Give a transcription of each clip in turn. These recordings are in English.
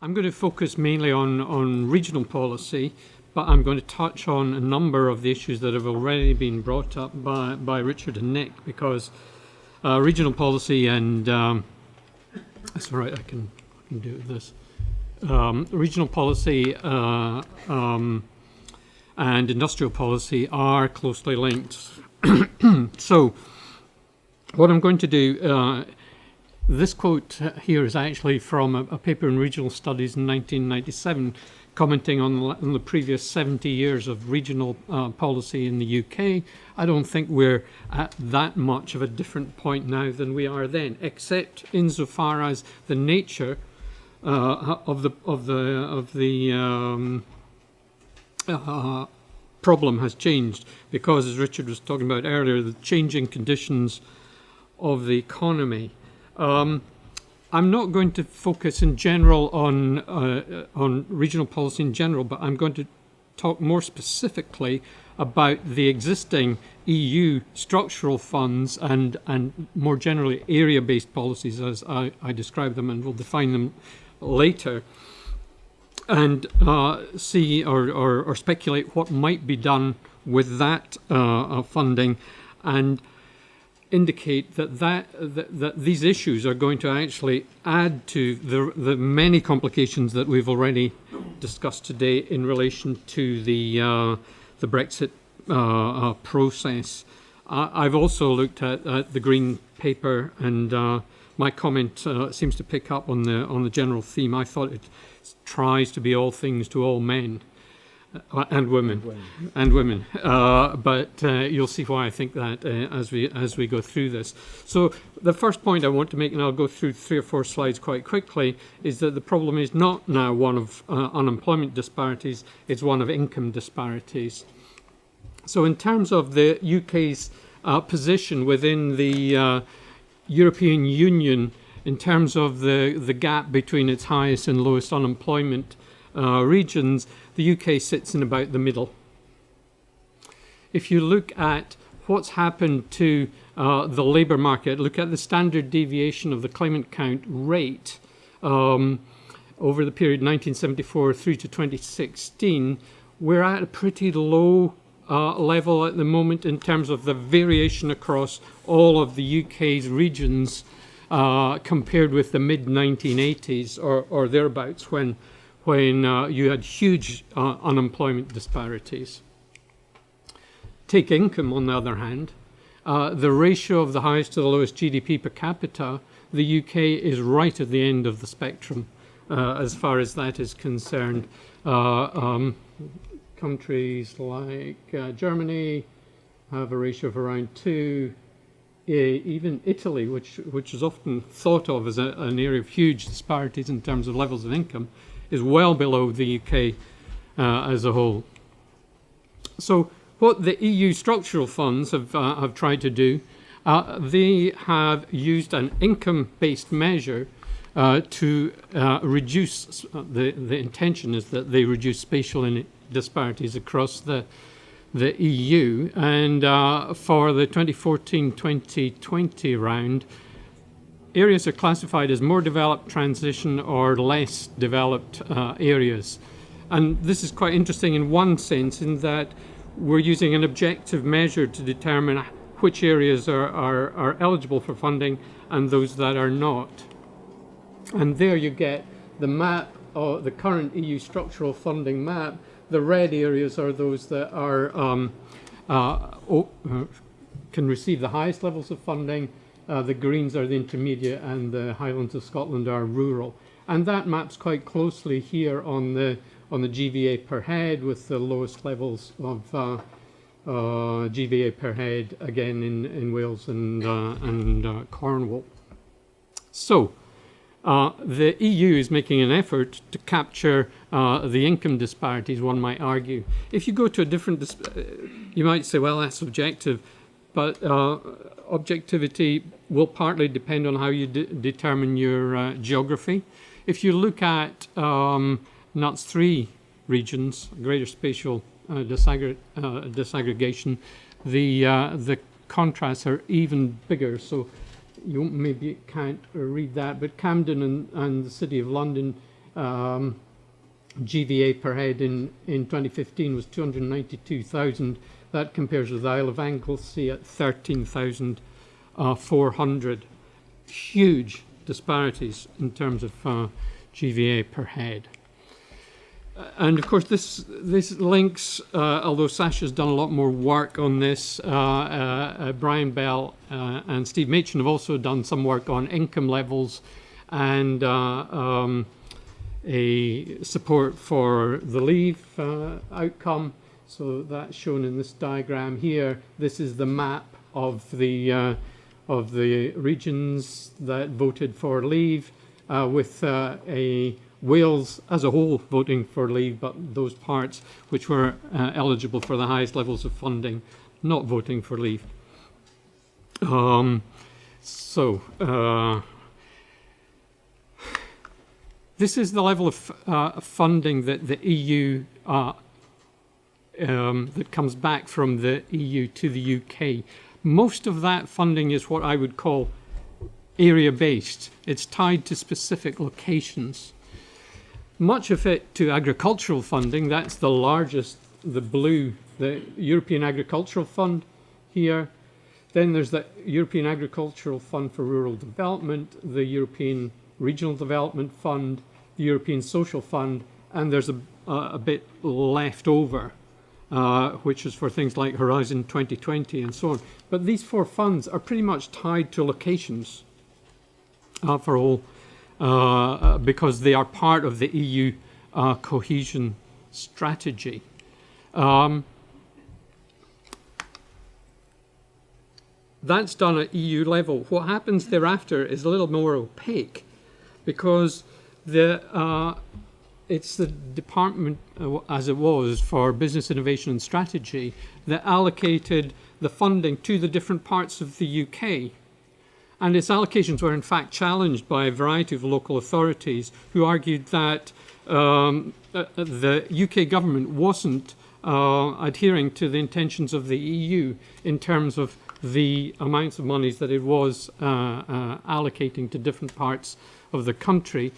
I'm going to focus mainly on regional policy, but I'm going to touch on a number of the issues that have already been brought up by Richard and Nick, because regional policy and that's all right, I can do it with this. Regional policy and industrial policy are closely linked. So what I'm going to do, this quote here is actually from a paper in Regional Studies in 1997, commenting on the previous 70 years of regional policy in the UK. I don't think we're at that much of a different point now than we are then, except insofar as the nature of the problem has changed, because, as Richard was talking about earlier, the changing conditions of the economy. I'm not going to focus in general on regional policy in general, but I'm going to talk more specifically about the existing EU structural funds and more generally area-based policies, as I describe them, and we'll define them later, and see or speculate what might be done with that funding, and indicate that these issues are going to actually add to the many complications that we've already discussed today in relation to the Brexit process. I've also looked at the Green Paper, and my comment seems to pick up on the general theme. I thought it tries to be all things to all men. And women. But you'll see why I think that as we go through this. So the first point I want to make, and I'll go through 3 or 4 slides quite quickly, is that the problem is not now one of unemployment disparities, it's one of income disparities. So in terms of the UK's position within the European Union, in terms of the gap between its highest and lowest unemployment regions, the UK sits in about the middle. If you look at what's happened to the labour market, look at the standard deviation of the claimant count rate over the period 1974 through to 2016, we're at a pretty low level at the moment in terms of the variation across all of the UK's regions compared with the mid-1980s or thereabouts, when you had huge unemployment disparities. Take income, on the other hand. The ratio of the highest to the lowest GDP per capita, the UK is right at the end of the spectrum as far as that is concerned. Countries like Germany have a ratio of around 2. Even Italy, which is often thought of as an area of huge disparities in terms of levels of income, is well below the UK as a whole. So what the EU structural funds have tried to do, they have used an income-based measure to reduce, the intention is that they reduce spatial disparities across the EU, and for the 2014-2020 round, areas are classified as more developed, transition, or less developed areas. And this is quite interesting in one sense, in that we're using an objective measure to determine which areas are eligible for funding and those that are not. And there you get the map, the current EU structural funding map. The red areas are those that are can receive the highest levels of funding. The greens are the intermediate, and the Highlands of Scotland are rural. And that maps quite closely here on the GVA per head, with the lowest levels of GVA per head again in Wales and Cornwall. So the EU is making an effort to capture the income disparities, one might argue. If you go to a different, you might say, well, that's subjective, but objectivity will partly depend on how you determine your geography. If you look at NUTS 3 regions, greater spatial disaggregation, the contrasts are even bigger. So you maybe can't read that, but Camden and the City of London GVA per head in 2015 was 292,000. That compares with the Isle of Anglesey at 13,400. Huge disparities in terms of GVA per head. And of course, this links, although Sasha's done a lot more work on this, Brian Bell and Steve Machin have also done some work on income levels and a support for the leave outcome. So that's shown in this diagram here. This is the map of the regions that voted for leave, with Wales as a whole voting for leave, but those parts which were eligible for the highest levels of funding not voting for leave. This is the level of funding that the EU that comes back from the EU to the UK. Most of that funding is what I would call area-based. It's tied to specific locations. Much of it to agricultural funding. That's the largest, the blue, the European Agricultural Fund here. Then there's the European Agricultural Fund for Rural Development, the European Regional Development Fund, the European Social Fund, and there's a bit left over, which is for things like Horizon 2020 and so on. But these four funds are pretty much tied to locations for all, because they are part of the EU cohesion strategy. That's done at EU level. What happens thereafter is a little more opaque, because it's the department, as it was for Business Innovation and Strategy, that allocated the funding to the different parts of the UK. And its allocations were in fact challenged by a variety of local authorities who argued that the UK government wasn't adhering to the intentions of the EU in terms of the amounts of monies that it was allocating to different parts of the country.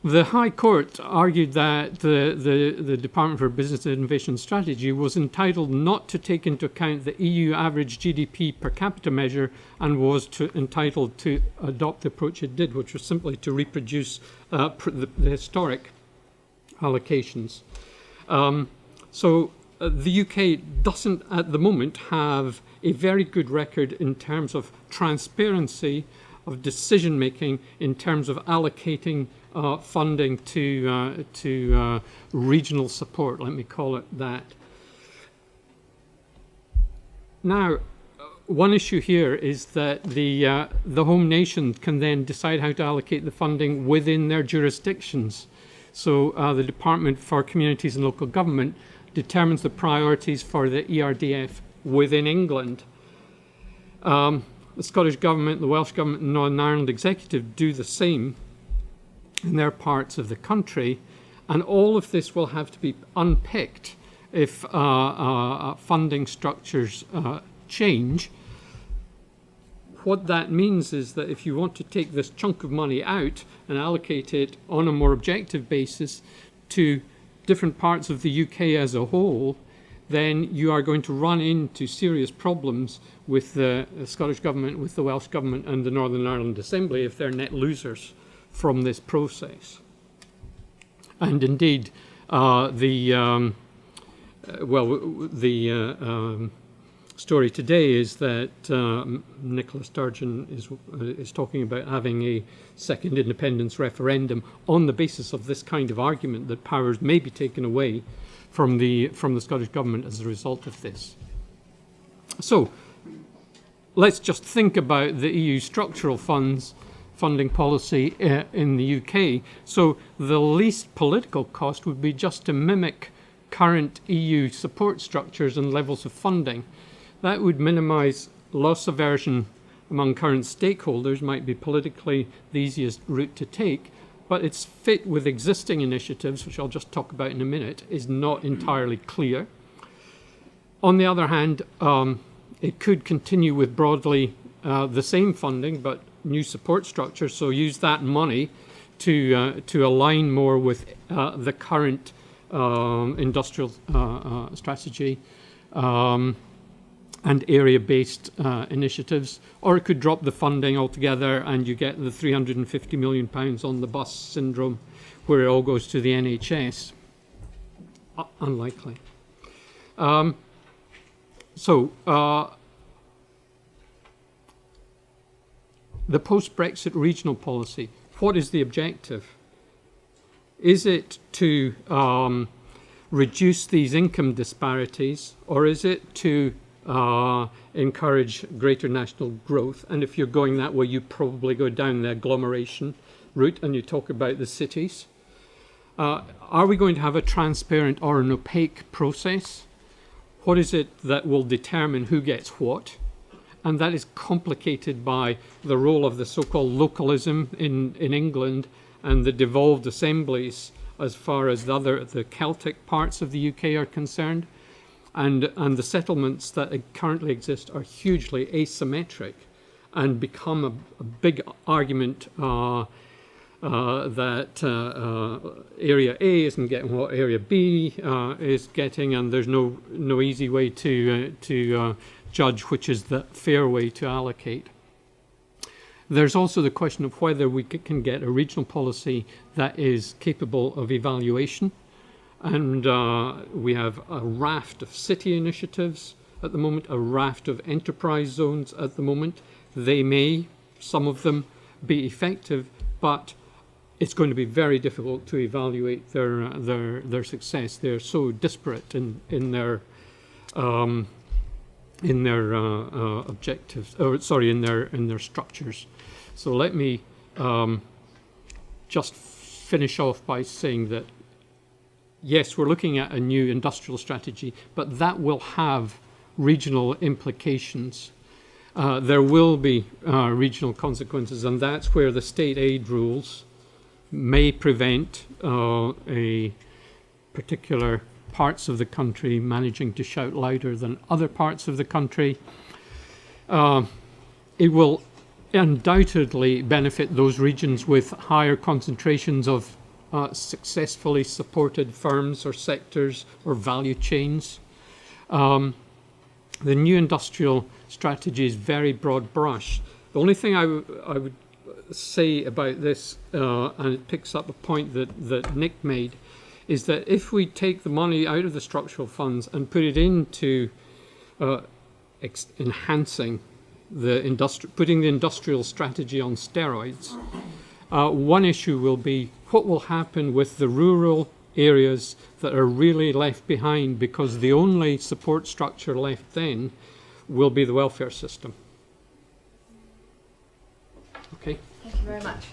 The High Court argued that the Department for Business Innovation and Strategy was entitled not to take into account the EU average GDP per capita measure and was entitled to adopt the approach it did, which was simply to reproduce the historic allocations. So the UK doesn't at the moment have a very good record in terms of transparency of decision making, in terms of allocating funding to regional support, let me call it that. Now, one issue here is that the home nation can then decide how to allocate the funding within their jurisdictions. So the Department for Communities and Local Government determines the priorities for the ERDF within England. The Scottish Government, the Welsh Government and Northern Ireland Executive do the same in their parts of the country, and all of this will have to be unpicked if funding structures change. What that means is that if you want to take this chunk of money out and allocate it on a more objective basis to different parts of the UK as a whole, then you are going to run into serious problems with the Scottish Government, with the Welsh Government and the Northern Ireland Assembly if they're net losers from this process. And indeed, the story today is that Nicola Sturgeon is talking about having a second independence referendum on the basis of this kind of argument that powers may be taken away from the Scottish Government as a result of this. So let's just think about the EU structural funds funding policy in the UK. So the least political cost would be just to mimic current EU support structures and levels of funding. That would minimise loss aversion among current stakeholders, might be politically the easiest route to take, but its fit with existing initiatives, which I'll just talk about in a minute, is not entirely clear. On the other hand, it could continue with broadly the same funding, but new support structures, so use that money to align more with the current industrial strategy and area-based initiatives, or it could drop the funding altogether and you get the £350 million on the bus syndrome where it all goes to the NHS. Unlikely. The post-Brexit regional policy, what is the objective? Is it to reduce these income disparities, or is it to encourage greater national growth? And if you're going that way, you probably go down the agglomeration route and you talk about the cities. Are we going to have a transparent or an opaque process? What is it that will determine who gets what? And that is complicated by the role of the so-called localism in England and the devolved assemblies as far as the Celtic parts of the UK are concerned. And the settlements that currently exist are hugely asymmetric and become a big argument that Area A isn't getting what Area B is getting, and there's no easy way to judge which is the fair way to allocate. There's also the question of whether we can get a regional policy that is capable of evaluation. And we have a raft of city initiatives at the moment, a raft of enterprise zones at the moment. They may, some of them, be effective, but it's going to be very difficult to evaluate their success. They're so disparate in their objectives, or sorry, in their structures. So let me just finish off by saying that yes, we're looking at a new industrial strategy, but that will have regional implications. There will be regional consequences, and that's where the state aid rules may prevent a particular parts of the country managing to shout louder than other parts of the country. It will undoubtedly benefit those regions with higher concentrations of successfully supported firms or sectors or value chains. The new industrial strategy is very broad brush. The only thing I would say about this, and it picks up a point that Nick made, is that if we take the money out of the structural funds and put it into enhancing putting the industrial strategy on steroids, one issue will be what will happen with the rural areas that are really left behind, because the only support structure left then will be the welfare system. Okay. Thank you very much.